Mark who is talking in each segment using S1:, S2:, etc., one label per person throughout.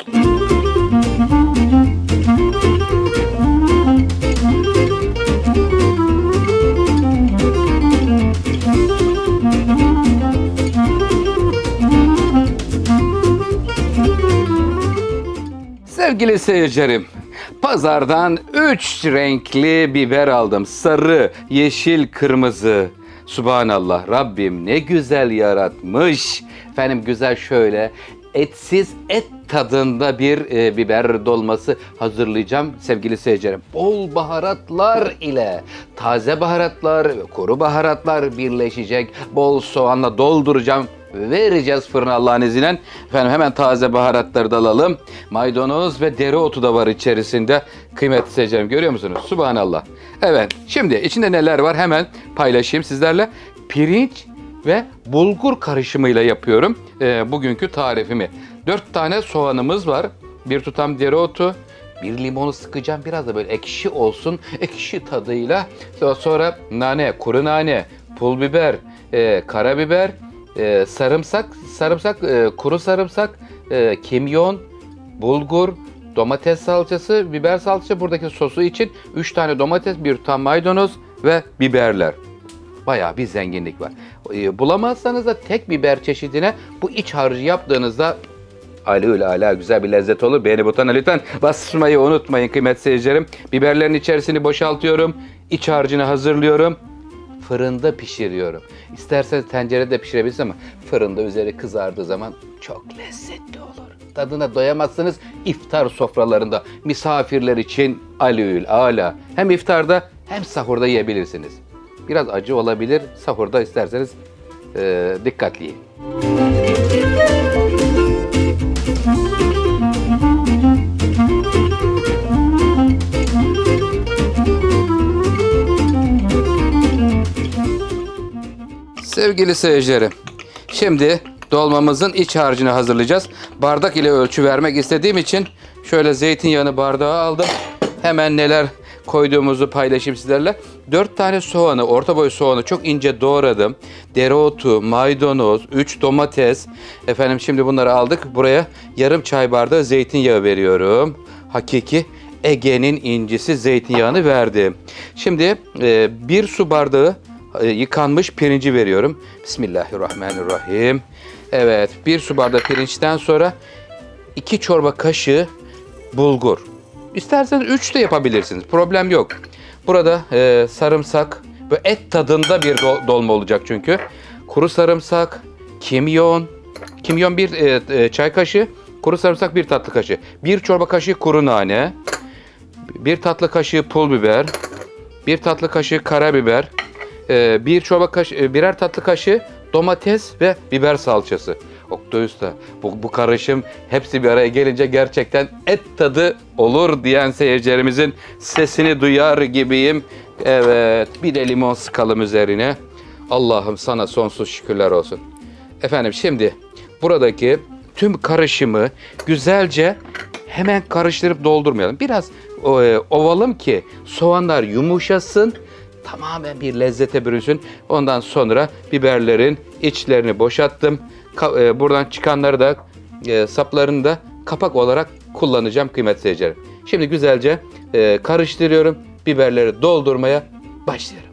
S1: Sevgili seyircilerim, pazardan 3 renkli biber aldım. Sarı, yeşil, kırmızı. Subhanallah, Rabbim ne güzel yaratmış. Efendim güzel şöyle etsiz, et tadında bir biber dolması hazırlayacağım sevgili seyircilerim. Bol baharatlar ile taze baharatlar ve kuru baharatlar birleşecek. Bol soğanla dolduracağım. Vereceğiz fırına Allah'ın izniyle. Efendim hemen taze baharatları da alalım. Maydanoz ve dereotu da var içerisinde. Kıymetli seyircilerim, görüyor musunuz? Subhanallah. Evet, şimdi içinde neler var hemen paylaşayım sizlerle. Pirinç ve bulgur karışımıyla yapıyorum bugünkü tarifimi. 4 tane soğanımız var. Bir tutam dereotu. Bir limonu sıkacağım. Biraz da böyle ekşi olsun. Ekşi tadıyla. Sonra nane, kuru nane, pul biber, karabiber, sarımsak, kuru sarımsak, kimyon, bulgur, domates salçası, biber salçası. Buradaki sosu için 3 tane domates, bir tutam maydanoz ve biberler. Bayağı bir zenginlik var. Bulamazsanız da tek biber çeşidine bu iç harcı yaptığınızda ala güzel bir lezzet olur. Beğeni butonuna lütfen basmayı unutmayın kıymetli seyircilerim. Biberlerin içerisini boşaltıyorum. İç harcını hazırlıyorum. Fırında pişiriyorum. İsterseniz tencerede pişirebilirsiniz ama fırında üzeri kızardığı zaman çok lezzetli olur. Tadına doyamazsınız. İftar sofralarında misafirler için ala. Hem iftarda hem sahurda yiyebilirsiniz. Biraz acı olabilir. Sahurda isterseniz dikkatli yiyin. Sevgili seyircilerim, şimdi dolmamızın iç harcını hazırlayacağız. Bardak ile ölçü vermek istediğim için şöyle zeytinyağını bardağa aldım. Hemen neler koyduğumuzu paylaşayım sizlerle. 4 tane soğanı, orta boy soğanı çok ince doğradım. Dereotu, maydanoz, 3 domates. Efendim şimdi bunları aldık. Buraya yarım çay bardağı zeytinyağı veriyorum. Hakiki Ege'nin incisi zeytinyağını verdim. Şimdi 1 su bardağı yıkanmış pirinci veriyorum. Bismillahirrahmanirrahim. Evet, 1 su bardağı pirinçten sonra 2 çorba kaşığı bulgur. İsterseniz 3 de yapabilirsiniz. Problem yok. Burada sarımsak ve et tadında bir dolma olacak çünkü. Kuru sarımsak, kimyon 1 çay kaşığı, kuru sarımsak 1 tatlı kaşığı. 1 çorba kaşığı kuru nane, 1 tatlı kaşığı pul biber, 1 tatlı kaşığı karabiber, 1'er tatlı kaşığı domates ve biber salçası. Oktay Usta, bu karışım hepsi bir araya gelince gerçekten et tadı olur diyen seyircilerimizin sesini duyar gibiyim. Evet, bir de limon sıkalım üzerine. Allah'ım sana sonsuz şükürler olsun. Efendim şimdi buradaki tüm karışımı güzelce hemen karıştırıp doldurmayalım. Biraz ovalım ki soğanlar yumuşasın. Tamamen bir lezzete bürünsün. Ondan sonra biberlerin içlerini boşalttım. Buradan çıkanları da saplarını da kapak olarak kullanacağım kıymetli seyircilerim. Şimdi güzelce karıştırıyorum. Biberleri doldurmaya başlıyorum.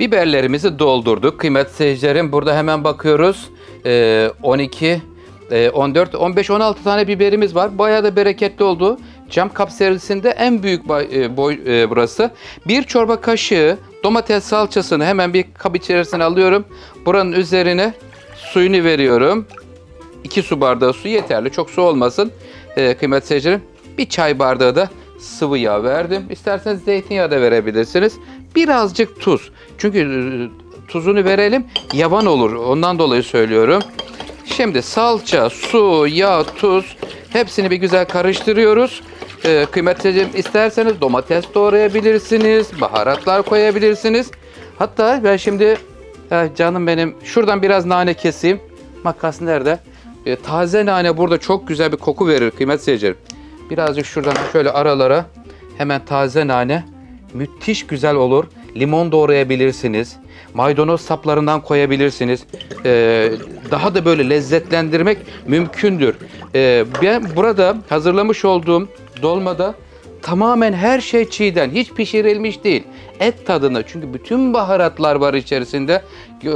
S1: Biberlerimizi doldurduk. Kıymetli seyircilerim, burada hemen bakıyoruz. 12, 14, 15, 16 tane biberimiz var. Bayağı da bereketli oldu. Cam kap serisinde en büyük boy burası. 1 çorba kaşığı domates salçasını hemen bir kap içerisine alıyorum. Buranın üzerine suyunu veriyorum. 2 su bardağı su yeterli. Çok su olmasın. Kıymetli seyircilerim, 1 çay bardağı da sıvı yağ verdim. İsterseniz zeytinyağı da verebilirsiniz. Birazcık tuz. Çünkü tuzunu verelim, yavan olur. Ondan dolayı söylüyorum. Şimdi salça, su, yağ, tuz hepsini bir güzel karıştırıyoruz. Kıymetli isterseniz domates doğrayabilirsiniz, baharatlar koyabilirsiniz. Hatta ben şimdi canım benim şuradan biraz nane keseyim. Makas nerede? Taze nane burada çok güzel bir koku verir kıymetli seyircilerim. Birazcık şuradan şöyle aralara hemen taze nane müthiş güzel olur. Limon doğrayabilirsiniz. Maydanoz saplarından koyabilirsiniz. Daha da böyle lezzetlendirmek mümkündür. Ben burada hazırlamış olduğum dolmada tamamen her şey çiğden, hiç pişirilmiş değil. Et tadında, çünkü bütün baharatlar var içerisinde.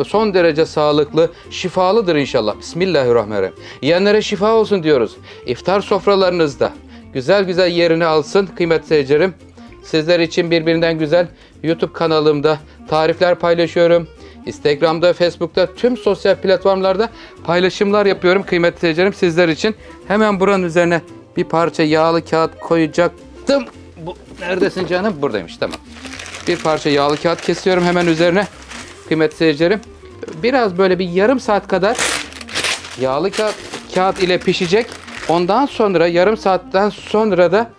S1: Son derece sağlıklı, şifalıdır inşallah. Bismillahirrahmanirrahim. Yiyenlere şifa olsun diyoruz. İftar sofralarınızda güzel güzel yerini alsın kıymetli seyircilerim. Sizler için birbirinden güzel YouTube kanalımda tarifler paylaşıyorum. Instagram'da, Facebook'ta, tüm sosyal platformlarda paylaşımlar yapıyorum kıymetli seyircilerim sizler için. Hemen buranın üzerine bir parça yağlı kağıt koyacaktım. Neredesin canım? Buradaymış, tamam. Bir parça yağlı kağıt kesiyorum hemen üzerine kıymetli seyircilerim. Biraz böyle bir yarım saat kadar yağlı kağıt ile pişecek. Ondan sonra yarım saatten sonra da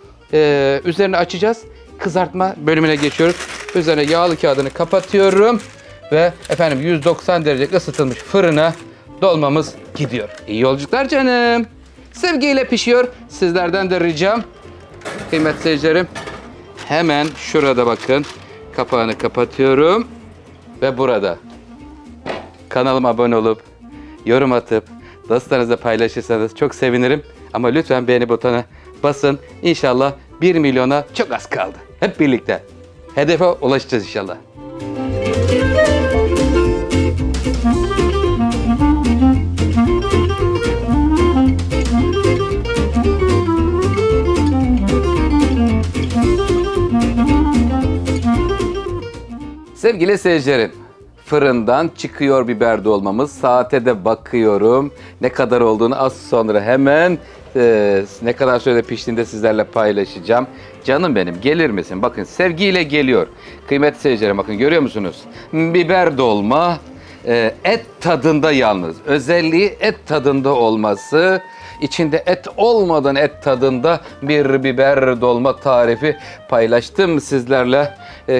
S1: üzerine açacağız. Kızartma bölümüne geçiyoruz. Üzerine yağlı kağıdını kapatıyorum. Ve efendim 190 derece ısıtılmış fırına dolmamız gidiyor. İyi yolculuklar canım. Sevgiyle pişiyor. Sizlerden de ricam kıymetli seyircilerim. Hemen şurada bakın. Kapağını kapatıyorum. Ve burada kanalıma abone olup yorum atıp dostlarınızla paylaşırsanız çok sevinirim. Ama lütfen beğeni butonuna basın. İnşallah 1 milyona çok az kaldı. Hep birlikte hedefe ulaşacağız inşallah. Sevgili seyircilerim, fırından çıkıyor biber dolmamız. Saate de bakıyorum. Ne kadar olduğunu az sonra hemen ne kadar sürede piştiğinde sizlerle paylaşacağım. Canım benim, gelir misin? Bakın sevgiyle geliyor. Kıymetli seyircilerim, bakın görüyor musunuz? Biber dolma et tadında yalnız. Özelliği et tadında olması. İçinde et olmadan et tadında bir biber dolma tarifi paylaştım sizlerle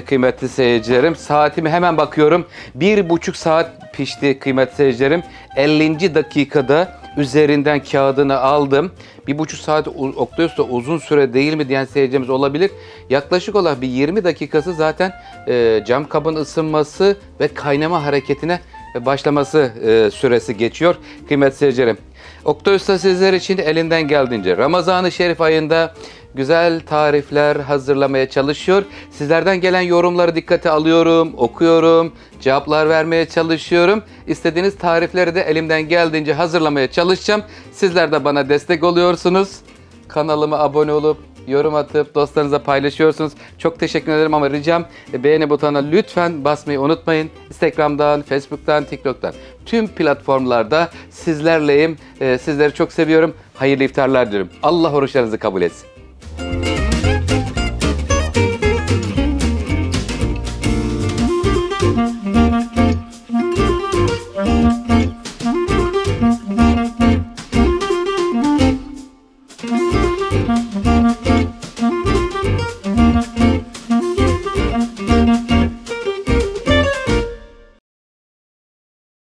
S1: kıymetli seyircilerim. Saatime hemen bakıyorum. 1,5 saat pişti kıymetli seyircilerim. 50. dakikada üzerinden kağıdını aldım. 1,5 saat Oktay Usta uzun süre değil mi diyen seyircimiz olabilir. Yaklaşık olarak bir 20 dakikası zaten cam kabın ısınması ve kaynama hareketine başlaması süresi geçiyor kıymetli seyircilerim. Oktay Usta sizler için elinden geldiğince Ramazan-ı Şerif ayında güzel tarifler hazırlamaya çalışıyor. Sizlerden gelen yorumları dikkate alıyorum, okuyorum, cevaplar vermeye çalışıyorum. İstediğiniz tarifleri de elimden geldiğince hazırlamaya çalışacağım. Sizler de bana destek oluyorsunuz. Kanalıma abone olup yorum atıp dostlarınıza paylaşıyorsunuz. Çok teşekkür ederim ama ricam beğeni butonuna lütfen basmayı unutmayın. Instagram'dan, Facebook'tan, TikTok'tan tüm platformlarda sizlerleyim. Sizleri çok seviyorum. Hayırlı iftarlar diliyorum. Allah oruçlarınızı kabul etsin.